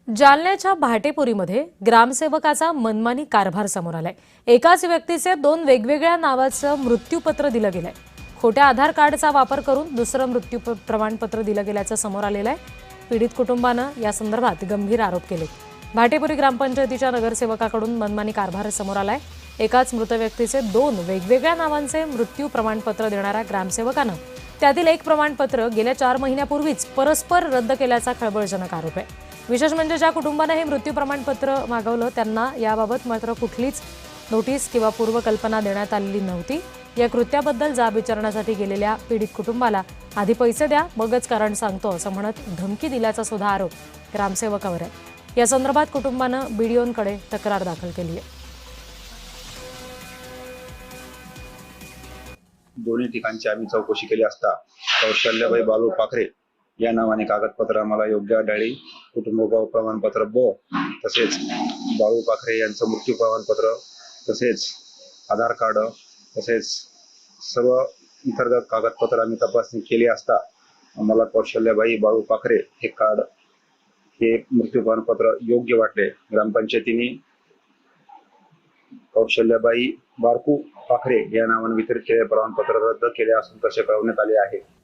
जालन्याच्या भाटेपुरीमध्ये ग्रामसेवकाचा मनमानी कारभार समोर आलाय। एकाच व्यक्तीचे 2 वेगवेगळ्या नावाचं मृत्यूपत्र दिलं गेलंय। खोट्या आधार कार्डचा वापर करून दुसरं मृत्यू प्रमाणपत्र दिलं गेल्याचं समोर आलेलं आहे। पीडित कुटुंबानं या संदर्भात गंभीर आरोप केले। भाटेपुरी ग्रामपंचायतीच्या नगरसेवकाकडून मनमानी कारभार समोर आलाय। एकाच मृत व्यक्तीचे 2 वेगवेगळ्या नावांचे मृत्यू प्रमाणपत्र देणाऱ्या ग्रामसेवकानं त्यातील एक प्रमाणपत्र गेल्या 4 महिन्यापूर्वीच परस्पर रद्द केल्याचा खळबळजनक आरोप आहे। विशेष म्हणजे ज्या कुटुंबाने हे मृत्यू प्रमाणपत्र मागवलं त्यांना याबाबत मात्र कुठलीच नोटीस किंवा पूर्वकल्पना देण्यात आलेली नव्हती। या कृत्याबद्दल जाब विचारण्यासाठी गेलेल्या पीडित कुटुंबाला आधी पैसे द्या मगच कारण सांगतो असं म्हणत धमकी दिल्याचा सुद्धा आरोप ग्रामसेवकावर आहे। या संदर्भात कुटुंबानं बीडीओंकडे तक्रार दाखल केली आहे। दोन्ही ठिकाणची आम्ही चौकशी केली असता कौशल्याबाई बालू पाखरे या नावाने कागदपत्र आम्हाला योग्य आढळली। कुटुंब प्रमाणपत्र ब तसेच बाळू पाखरे यांचं मृत्यू प्रमाणपत्र तसेच आधार कार्ड तसेच सर्व इतर कागदपत्र आम्ही तपासणी केली असता आम्हाला कौशल्याबाई बाळू पाखरे हे कार्ड हे मृत्यू प्रमाणपत्र योग्य वाटले। ग्रामपंचायतीने कौशल्याबाई बारकू पाखरे या नावाने वितरित केलेले प्रमाणपत्र रद्द केले असून तसे कळवण्यात आले आहे।